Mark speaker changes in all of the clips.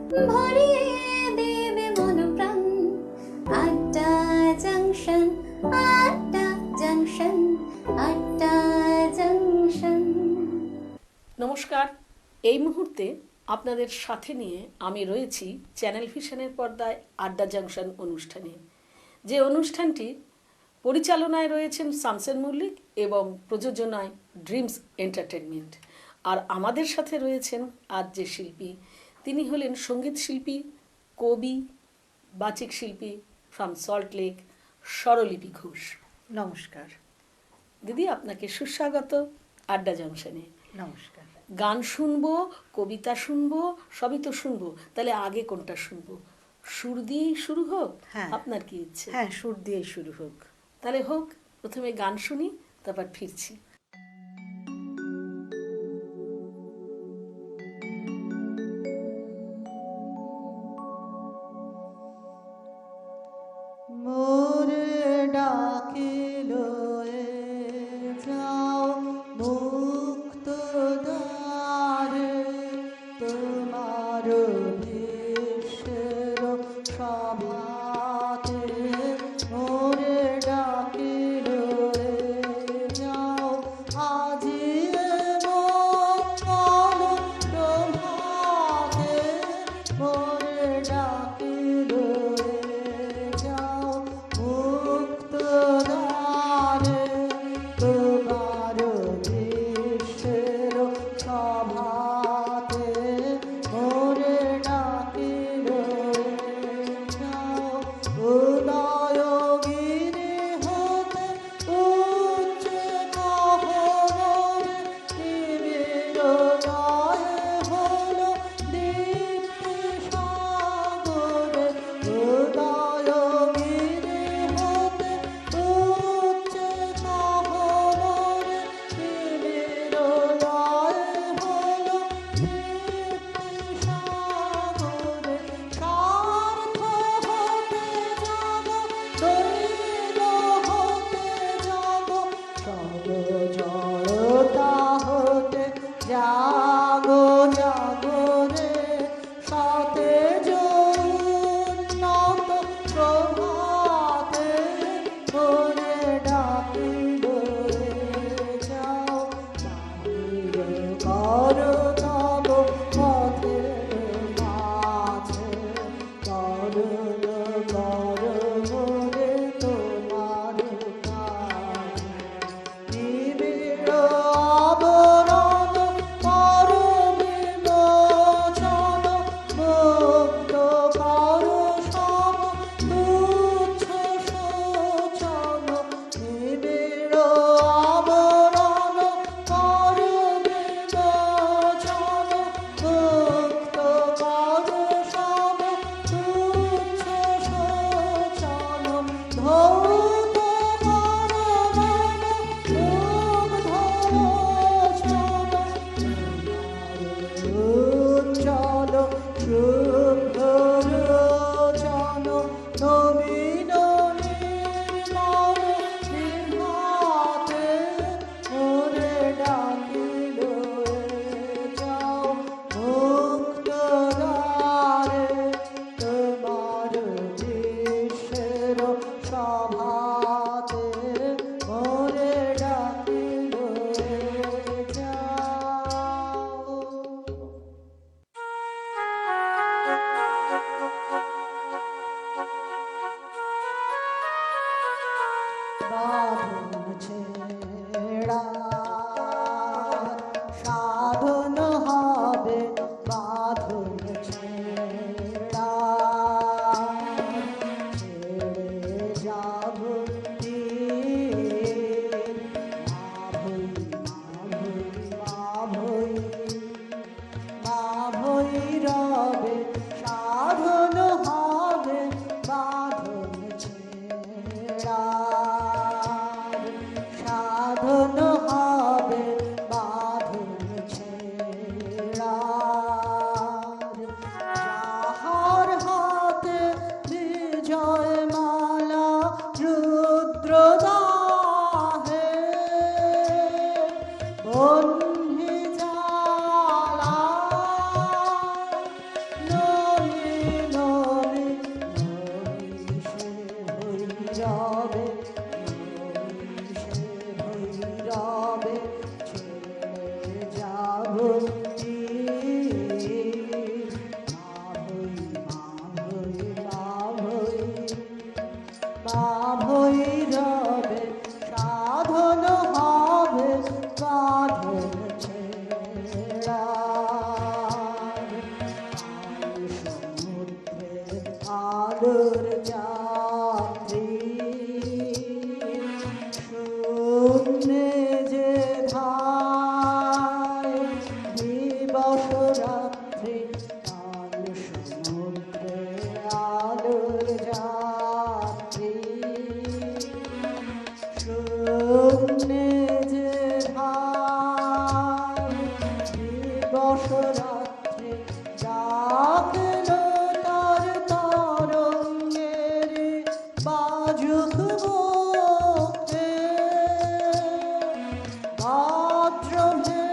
Speaker 1: ভরিয়ে দেবে মন প্রাণ। আড্ডা জাংশন, আড্ডা জাংশন, আড্ডা জাংশন।
Speaker 2: নমস্কার। এই মুহূর্তে আপনাদের সাথে নিয়ে আমি রয়েছি চ্যানেল ভিশনের পর্দায় আড্ডা জাংশন অনুষ্ঠানে, যে অনুষ্ঠানটি পরিচালনায় রয়েছেন শামসের মল্লিক এবং প্রযোজনায় ড্রিমস এন্টারটেনমেন্ট। আর আমাদের সাথে রয়েছেন আজ যে শিল্পী, তিনি হলেন সঙ্গীত শিল্পী, কবি, বাচিক শিল্পী ফ্রম সল্ট লেক, স্বরলিপি ঘোষ।
Speaker 3: নমস্কার।
Speaker 2: দিদি, আপনাকে সুস্বাগত আড্ডা জাংশনে।
Speaker 3: নমস্কার।
Speaker 2: গান শুনবো, কবিতা শুনবো, সবই তো শুনবো, তাহলে আগে কোনটা শুনবো? সুর দিয়েই শুরু হোক?
Speaker 3: হ্যাঁ।
Speaker 2: আপনার কি ইচ্ছে?
Speaker 3: হ্যাঁ, সুর দিয়েই শুরু হোক।
Speaker 2: তাহলে হোক, প্রথমে গান শুনি, তারপর ফিরছি।
Speaker 3: মোরে ডাকে লয়ে যাও মুক্ত দ্বারে, তোমার বিশ্বের সভাতে। মোরে ডাকে লয়ে যাও আজি মঙ্গল প্রভাতে। মোরে ডাকে লয়ে যাও মুক্ত দ্বারে, তোমার বিশ্বের সভাতে। মোরে ডাকে লয়ে যাও উদয়গিরি হতে উচ্চ গহরে, নিবিড়তায় হলো দীপ্তি সাগরে। উদয়গিরি হতে উচ্চ গহরে, নিবিড়তায় হলো দীপ্তি সাগরে। স্বার্থ হতে জাগো, দৈব হতে জাগো, সর্বজড়তা হতে জাগো জাগো রে। সতেজ উন্নত প্রভাতে, মোরে ডাকি লয়ে যাও বাহির করো তব পথের মাঝে। করুণ করো মোরে তোমার কাজে, নিবিড় আবরণ করো বিমোচন। মুক্ত করো সব তুচ্ছ শোচন, নিবিড় আবরণ করো বিমোচন। মুক্ত করো সব তুচ্ছ শোচন, ধৌত করো মন মুগ্ধ উজ্জ্বল শুভ্র লোচন। নবীন নির্মল নির্ভাতে, মোরে ডাকি লয়ে যাও মুক্ত দ্বারে, তোমার বিশ্বের সভাতে। মোরে ডাকি লয়ে যাও। আলোর যাত্রী শূন্যে যে ধায় দিবস রাত্রি কাল সমুদ্রে আলোর যাত্রী শূন্যে যে ধায় দিবস রাত্রি ডাকলো তার তরঙ্গের বাজুক মুক্তে ভাদ্রমেরে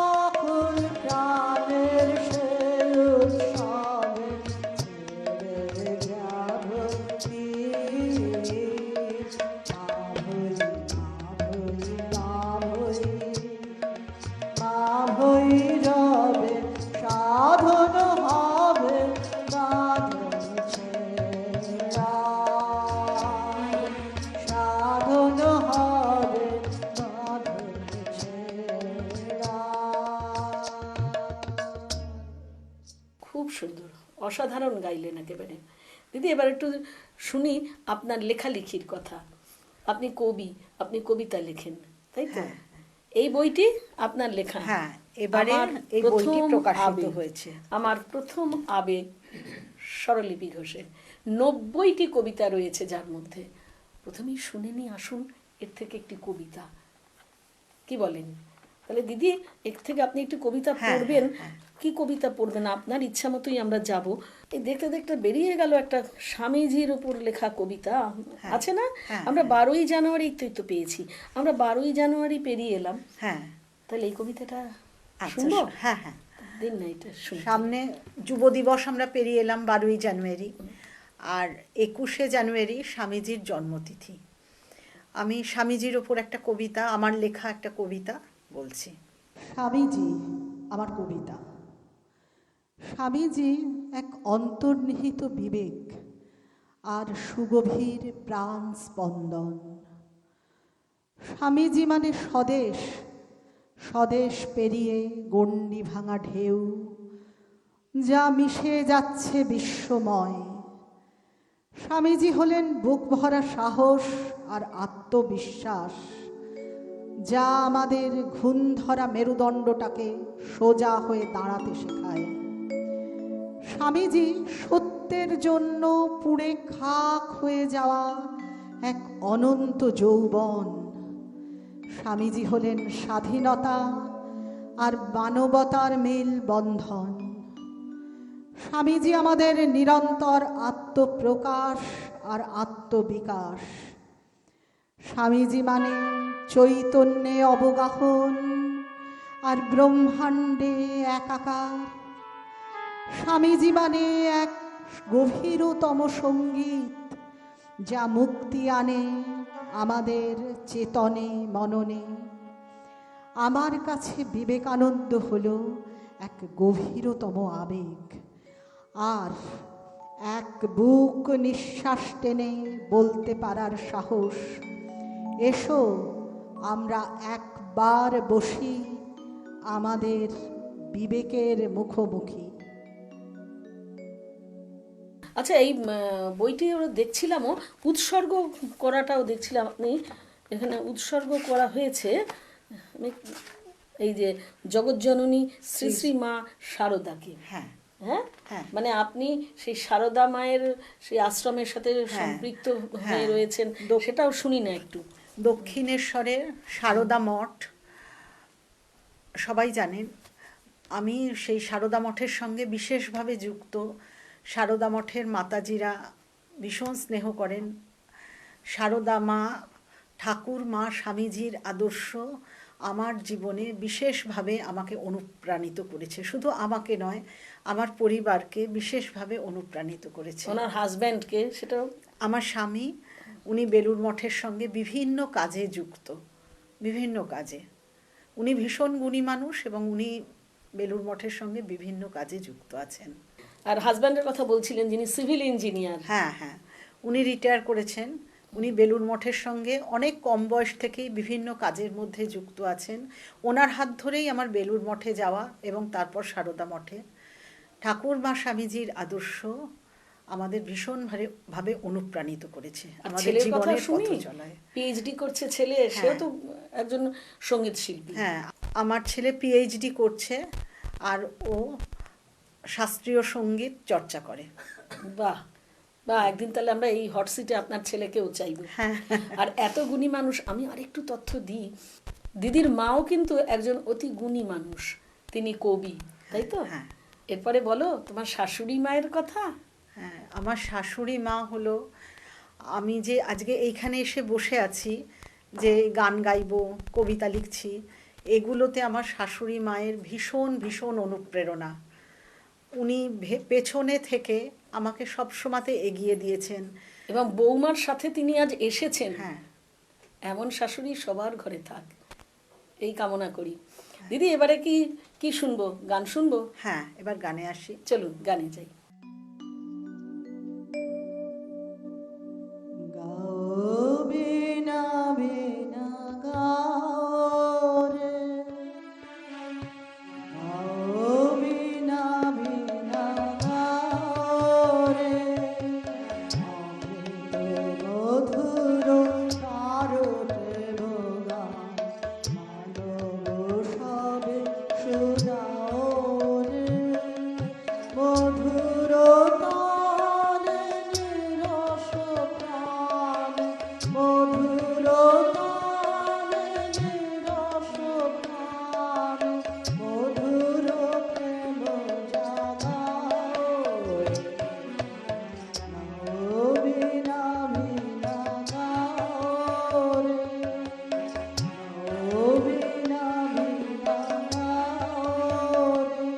Speaker 3: আকুল প্রাণের সে উৎসবে ছেড়ে যাবতি ভৈরবে সাধন হবে বাঁধন ছেঁড়া সাধন হবে বাঁধন ছেঁড়া।
Speaker 2: খুব সুন্দর, অসাধারণ গাইলেন একেবারে। দিদি এবার একটু শুনি আপনার লেখালেখির কথা। আপনি কবি, আপনি কবিতা লেখেন, তাই তো?
Speaker 4: হ্যাঁ।
Speaker 2: এই বইটি আপনার লেখা?
Speaker 4: হ্যাঁ, এবারে
Speaker 2: আমার
Speaker 4: এই বইটি
Speaker 2: প্রথম
Speaker 4: প্রকাশিত
Speaker 2: আবেগ,
Speaker 4: হয়েছে।
Speaker 2: আমার প্রথম আবেগ স্বরলিপি ঘোষের 90টি কবিতা রয়েছে, যার মধ্যে প্রথমেই শুনে নি আসুন এর থেকে একটি কবিতা, কি বলেন? তাহলে দিদি এর থেকে আপনি একটু কবিতা
Speaker 4: হ্যাঁ,
Speaker 2: পড়বেন।
Speaker 4: হ্যাঁ।
Speaker 2: কি কবিতা পড়বেন? আপনার ইচ্ছা মতোই আমরা যাব। এই দেখতে দেখতে বেরিয়ে গেল একটা স্বামীজির উপর লেখা কবিতা,
Speaker 4: হ্যাঁ,
Speaker 2: আছে না?
Speaker 4: হ্যাঁ,
Speaker 2: আমরা 12ই জানুয়ারি তো পেয়েছি, আমরা 12ই জানুয়ারি পেরিয়ে এলাম।
Speaker 4: হ্যাঁ,
Speaker 2: তাহলে এই কবিতাটা
Speaker 4: আচ্ছা,
Speaker 2: শুনবো?
Speaker 4: হ্যাঁ হ্যাঁ।
Speaker 2: দিন না এটা শুনি।
Speaker 4: সামনে যুব দিবস আমরা পেরিয়ে এলাম 12ই জানুয়ারি, আর 21শে জানুয়ারি স্বামীজির জন্মতিথি। আমি স্বামীজির ওপর একটা কবিতা, আমার লেখা একটা কবিতা বলছি।
Speaker 3: স্বামীজি আমার কবিতা। স্বামীজি এক অন্তর্নিহিত বিবেক আর সুগভীর প্রাণ স্পন্দন। স্বামীজি মানে স্বদেশ, স্বদেশ পেরিয়ে গণ্ডি ভাঙা ঢেউ যা মিশে যাচ্ছে বিশ্বময়। স্বামীজি হলেন বুক ভরা সাহস আর আত্মবিশ্বাস, যা আমাদের ঘুণ ধরা মেরুদণ্ডটাকে সোজা হয়ে দাঁড়াতে শেখায়। স্বামীজি সত্যের জন্য পুড়ে খাক হয়ে যাওয়া এক অনন্ত যৌবন। স্বামীজি হলেন স্বাধীনতা আর মানবতার মেল বন্ধন। স্বামীজি আমাদের নিরন্তর আত্মপ্রকাশ আর আত্মবিকাশ। স্বামীজি মানে চৈতন্যে অবগাহন আর ব্রহ্মাণ্ডে একাকার। স্বামীজি মানে এক গভীরতম সঙ্গীত যা মুক্তি আনে আমাদের চেতনে মননে। আমার কাছে বিবেকানন্দ হলো এক গভীরতম আবেগ, আর এক বুক নিঃশ্বাস টেনে বলতে পারার সাহস। এসো আমরা একবার বসি আমাদের বিবেকের মুখোমুখি।
Speaker 2: আচ্ছা, এই বইটি আমরা দেখছিলামও, উৎসর্গ করাটাও দেখছিলাম। আপনি এখানে উৎসর্গ করা হয়েছে এই যে জগৎজননী শ্রী শ্রী মা শারদাকে।
Speaker 4: হ্যাঁ
Speaker 2: হ্যাঁ,
Speaker 4: হ্যাঁ।
Speaker 2: মানে আপনি সেই শারদা মায়ের সেই আশ্রমের সাথে সম্পৃক্ত হয়ে
Speaker 4: হ্যাঁ।
Speaker 2: রয়েছেন, সেটাও শুনি না একটু।
Speaker 4: দক্ষিণেশ্বরের সারদা মঠ সবাই জানেন। আমি সেই সারদা মঠের সঙ্গে বিশেষভাবে যুক্ত। সারদা মঠের মাতাজিরা ভীষণ স্নেহ করেন। সারদা মা, ঠাকুর মা, স্বামীজির আদর্শ আমার জীবনে বিশেষভাবে আমাকে অনুপ্রাণিত করেছে। শুধু আমাকে নয়, আমার পরিবারকে বিশেষভাবে অনুপ্রাণিত করেছে।
Speaker 2: ওনার হাজব্যান্ডকে, সেটাও
Speaker 4: আমার স্বামী, উনি বেলুড় মঠের সঙ্গে বিভিন্ন কাজে যুক্ত, বিভিন্ন কাজে। উনি ভীষণ গুণী মানুষ এবং উনি বেলুড় মঠের সঙ্গে বিভিন্ন কাজে যুক্ত আছেন।
Speaker 2: আর হাজব্যান্ডের কথা বলছিলেন, যিনি সিভিল ইঞ্জিনিয়ার।
Speaker 4: হ্যাঁ হ্যাঁ, উনি রিটায়ার করেছেন। উনি বেলুড় মঠের সঙ্গে অনেক কম বয়স থেকেই বিভিন্ন কাজের মধ্যে যুক্ত আছেন। ওনার হাত ধরেই আমার বেলুড় মঠে যাওয়া এবং তারপর সারদা মঠে। ঠাকুরমা স্বামীজির আদর্শ আমাদের ভীষণ ভাবে অনুপ্রাণিত করেছে
Speaker 2: আর
Speaker 4: আমাদের
Speaker 2: ছেলের কথা
Speaker 4: জীবনের
Speaker 2: শুনি,
Speaker 4: পথ চলায়।
Speaker 2: পিএইচডি করছে ছেলে, সেও
Speaker 4: হ্যাঁ।
Speaker 2: তো একজন সঙ্গীত শিল্পী।
Speaker 4: হ্যাঁ, আমার ছেলে পিএইচডি করছে আর ও শাস্ত্রীয় সঙ্গীত চর্চা করে।
Speaker 2: বাহ বাহ, একদিন তাহলে আমরা এই হট সিটে আপনার ছেলেকেও চাইবো।
Speaker 4: হ্যাঁ।
Speaker 2: আর এত গুণী মানুষ, আমি আরেকটু তথ্য দিই, দিদির মাও কিন্তু একজন অতি গুণী মানুষ, তিনি কবি, তাই তো?
Speaker 4: হ্যাঁ।
Speaker 2: এরপরে বলো তোমার শাশুড়ি মায়ের কথা।
Speaker 4: হ্যাঁ, আমার শাশুড়ি মা হলো, আমি যে আজকে এইখানে এসে বসে আছি, যে গান গাইবো, কবিতা লিখছি, এগুলোতে আমার শাশুড়ি মায়ের ভীষণ ভীষণ অনুপ্রেরণা। উনি পেছনে থেকে আমাকে সবসময়তে এগিয়ে দিয়েছেন।
Speaker 2: এবং বৌমার সাথে তিনি আজ এসেছেন,
Speaker 4: হ্যাঁ।
Speaker 2: এমন শাশুড়ি সবার ঘরে থাক, এই কামনা করি। দিদি এবারে কি কি শুনবো? গান শুনবো?
Speaker 4: হ্যাঁ, এবার গানে আসি।
Speaker 2: চলুন গানে যাই।
Speaker 3: গাও বিনা বিনা গাও রে, গাও বিনা বিনা গাও রে, অমৃত মধুর সারতে ভোগা, মানব সবে শোনাও রে, মধুর তানে নিরস প্রাণ, মধুর তানে নিরস প্রাণ, মধুর প্রেম জাগাও রে, গাও বিনা বিনা গাও রে, গাও বিনা বিনা গাও রে।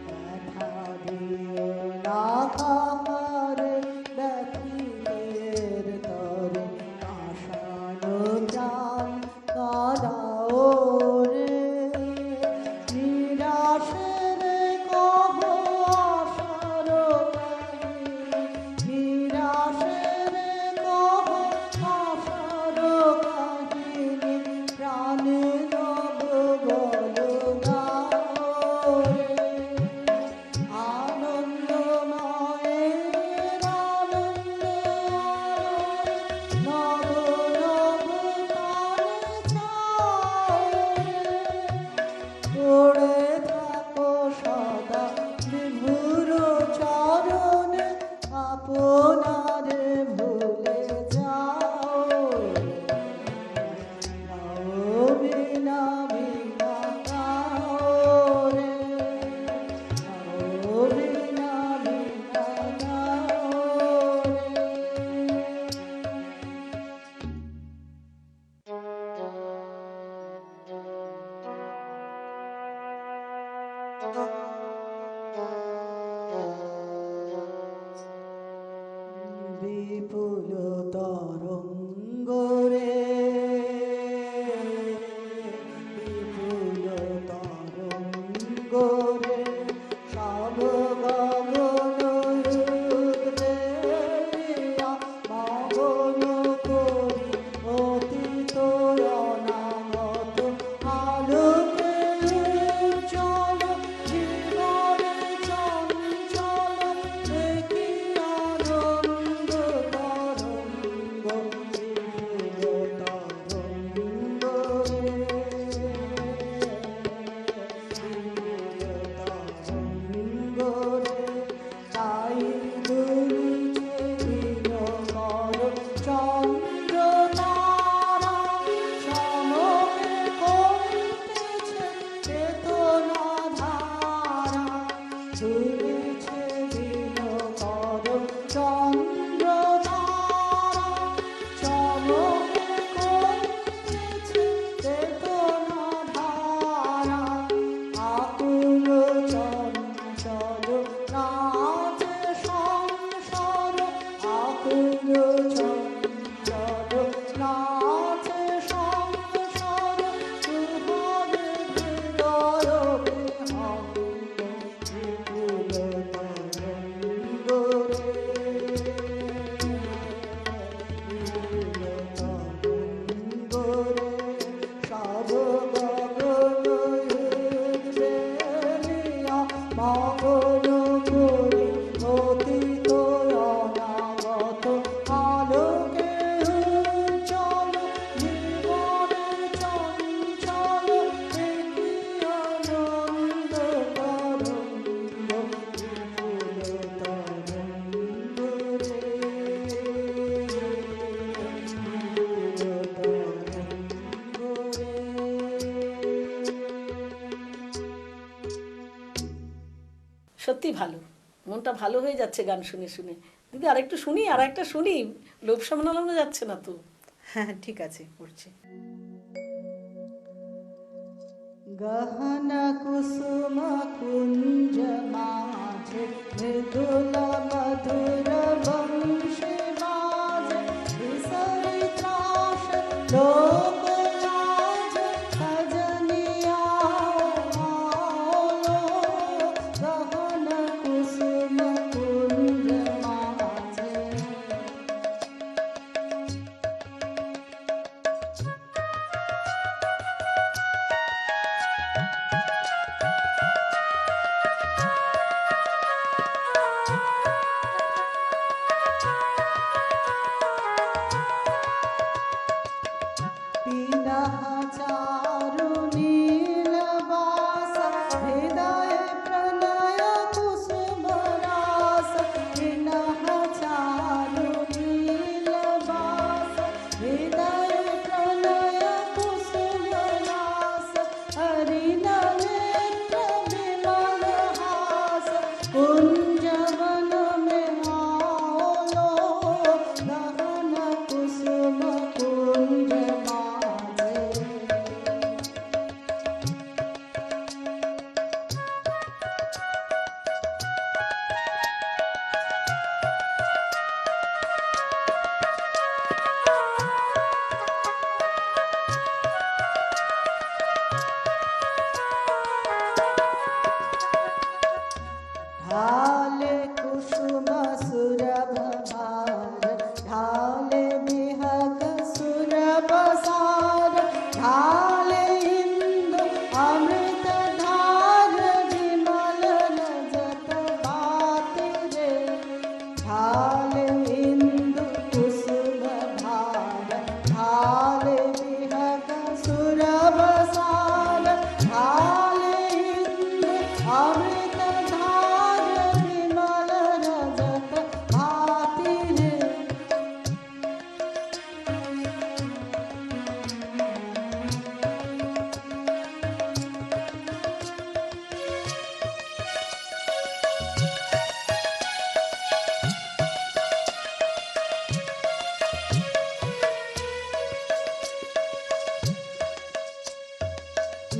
Speaker 3: ব্যথা দিও না কাহারে, ব্যথিতের তরে আশানো প্রাণ কাঁদাও রে, নিরাশের কহ আশার কাহিনী, নিরাশের কহ আশার কাহিনী, প্রাণে নব বল গাও রে, আনন্দময়ের আনন্দে আলোয় নব নব প্রাণে চাও রে, পড়ে থাকো সদা বিভুর চরণে, আপনারে ভুলে যাও রে, গাও বিনা বিনা গাও রে, গাও বিনা বিনা গাও রে। বিপুল তরঙ্গ রে, বিপুল তরঙ্গ রে, সব গগন উদ্বেলিয়া মগন করি অতীত অনাগত, আলোকে উজ্জ্বল জীবনে চঞ্চল, দেখি আনন্দ তরঙ্গ, বিপুল তরঙ্গ রে, বিপুল তরঙ্গ রে, তাই দুলিছে দিনকর চন্দ্র তারা, সমকে করিতেছে চেতনা ধারা, দুলিছে দিনকর চন্দ্র তারা, সমকে করিতেছে চেতনা ধারা, আকুল চঞ্চল নাচে সংসার, আকুল চঞ্চল নাচে সংসার, সুভাবে হৃদয় বিহারে, বিপুল তরঙ্গ রে, বিপুল তরঙ্গ রে,
Speaker 2: সত্যিই ভালো, মনটা ভালো হয়ে যাচ্ছে গান শুনে শুনে। দিদি আরেকটু শুনি, আর একটা শুনি, লোভ সামলানো যাচ্ছে না তো।
Speaker 4: হ্যাঁ ঠিক আছে, করছি।
Speaker 3: গহন কুসুম কুঞ্জ মাঝে মৃদুল মধুর বংশী বাজে বিসরি ত্রাস লোক লাজ সজনিয়া আলো গহন কুসুম কুঞ্জ মাঝে। कुंजवन में आओ गहन कुसुम कुंज माजे। ढाले कुसुम सुरभ भार ढाले विहग सुरभ सार ढाले इंदु अमृत धार विमल रजत बाति रे ढाले इंदु कुसुम भार ढाले विहग सुरभ सार ढाले इंदु अमृत धार विमल रजत भाति रे।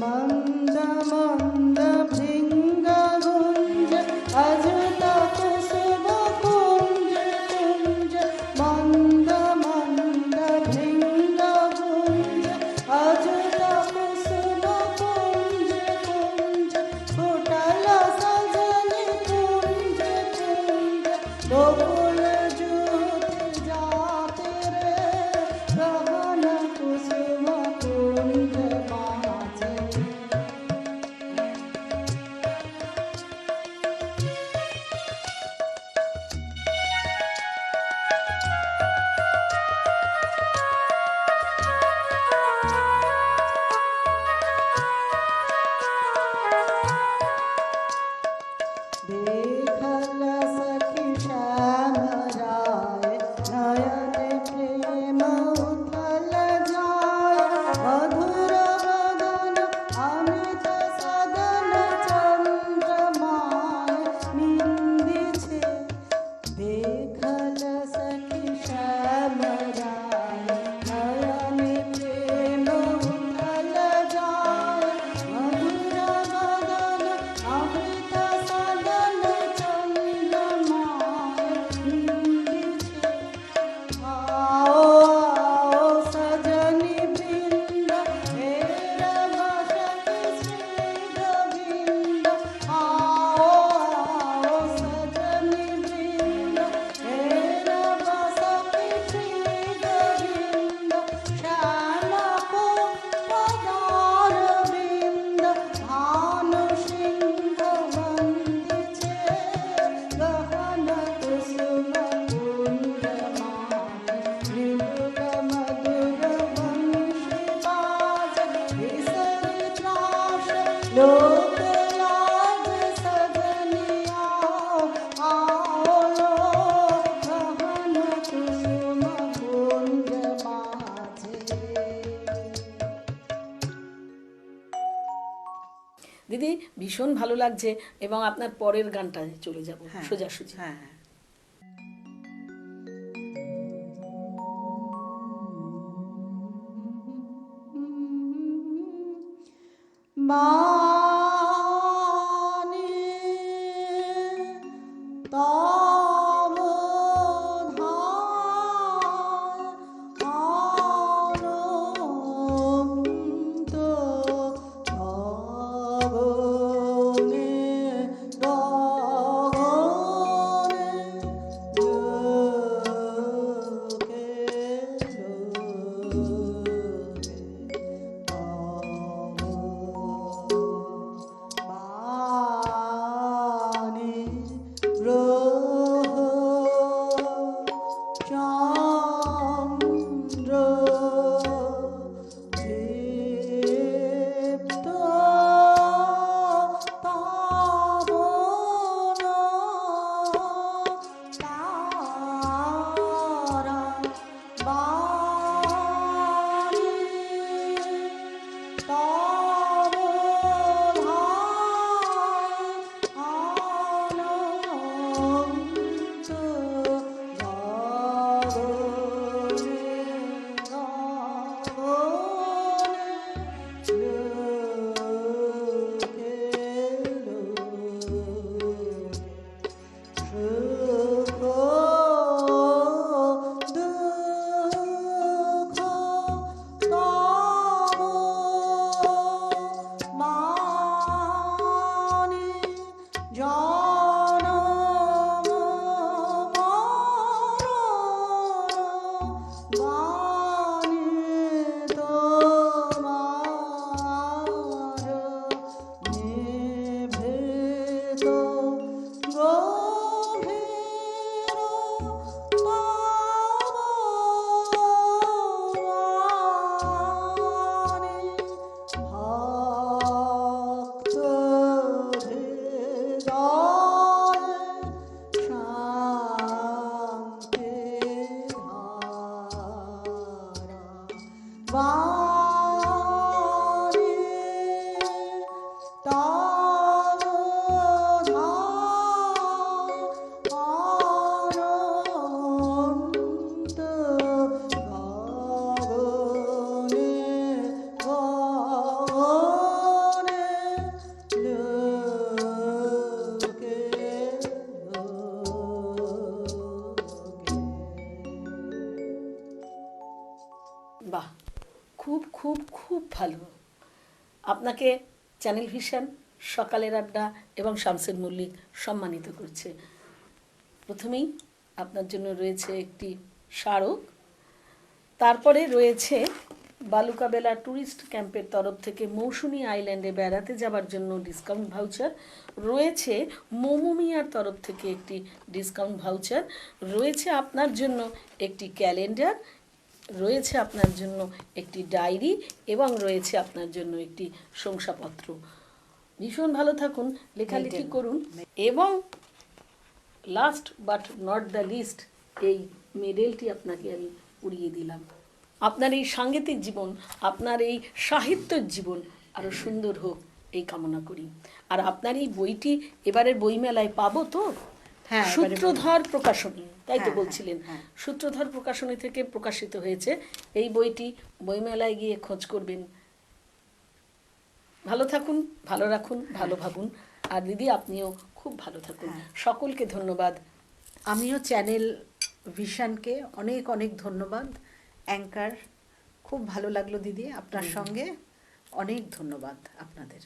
Speaker 3: मंद मंद भृंग गुंज अजत कुसुम कुंज कुंज मंद मंद भृंग गुंज अजत कुसुम कुंज कुंज कुटल सजनी कुंज कुंज गोकुल जूत जाते रे गहन कुसुम कुंज माजे। देखल सखी श्याम राय नयन प्रेम उथल जाय मधुर बदन अमित सदन चंद्रमाय निंदी छे देखल सखी श्याम राय नयन प्रेम उथल जाय मधुर बदन अमृत सदन चंद्रमाय निंदी छे। आओ आओ सजनी वृंद हेर बसत श्री गोविंद आओ आओ सजनी वृंद हेर बसत श्री गोविंद श्याम को पदार बिंद भानु सिंह बंदी छे गहन कुसुम कुंज माले मृदुल मधुर वंशी बाज बिसरी त्रास लोक लाज सजनिया आओ गहन कुसुम कुंज माजे।
Speaker 2: দিদি ভীষণ ভালো লাগছে, এবং আপনার পরের গানটায় চলে যাব
Speaker 4: হ্যাঁ,
Speaker 2: সোজাসুজি।
Speaker 4: হ্যাঁ হ্যাঁ।
Speaker 3: মানি তব ধায় অনন্ত গগনে লোকে বাণী গ্রহ চন্দ্র দীপ্ত পাবন তারা বাণী তব ধায় অনন্ত
Speaker 2: বাহ, খুব খুব খুব ভালো। আপনাকে চ্যানেল ভিশন, সকালের আড্ডা এবং শামসের মল্লিক সম্মানিত করছে। প্রথমেই আপনার জন্য রয়েছে একটি স্মারক, তারপরে রয়েছে বালুকাবেলা ট্যুরিস্ট ক্যাম্পের তরফ থেকে মৌসুমী আইল্যান্ডে বেড়াতে যাবার জন্য ডিসকাউন্ট ভাউচার, রয়েছে মোমোমিয়ার তরফ থেকে একটি ডিসকাউন্ট ভাউচার, রয়েছে আপনার জন্য একটি ক্যালেন্ডার, রয়েছে আপনার জন্য একটি ডায়েরি, এবং রয়েছে আপনার জন্য একটি শংসাপত্র। ভীষণ ভালো থাকুন, লেখালেখি করুন, এবং last but not the least, এই মেডেলটি আপনাকে আমি উড়িয়ে দিলাম। আপনার এই সাংগীতিক জীবন, আপনার এই সাহিত্যের জীবন আরও সুন্দর হোক এই কামনা করি। আর আপনার এই বইটি এবারের বইমেলায় পাবো তো?
Speaker 4: হ্যাঁ, এবারে
Speaker 2: সূত্রধর প্রকাশনী, তাই তো
Speaker 4: হ্যাঁ,
Speaker 2: বলছিলেন?
Speaker 4: হ্যাঁ।
Speaker 2: সূত্রধর প্রকাশনী থেকে প্রকাশিত হয়েছে এই বইটি। বইমেলায় গিয়ে খোঁজ করবেন। ভালো থাকুন, ভালো রাখুন, ভালো ভাবুন। আর দিদি আপনিও খুব ভালো থাকুন। সকলকে ধন্যবাদ।
Speaker 4: আমিও চ্যানেল ভিশনকে অনেক অনেক ধন্যবাদ। অ্যাঙ্কার, খুব ভালো লাগলো দিদি আপনার সঙ্গে। অনেক ধন্যবাদ আপনাদের।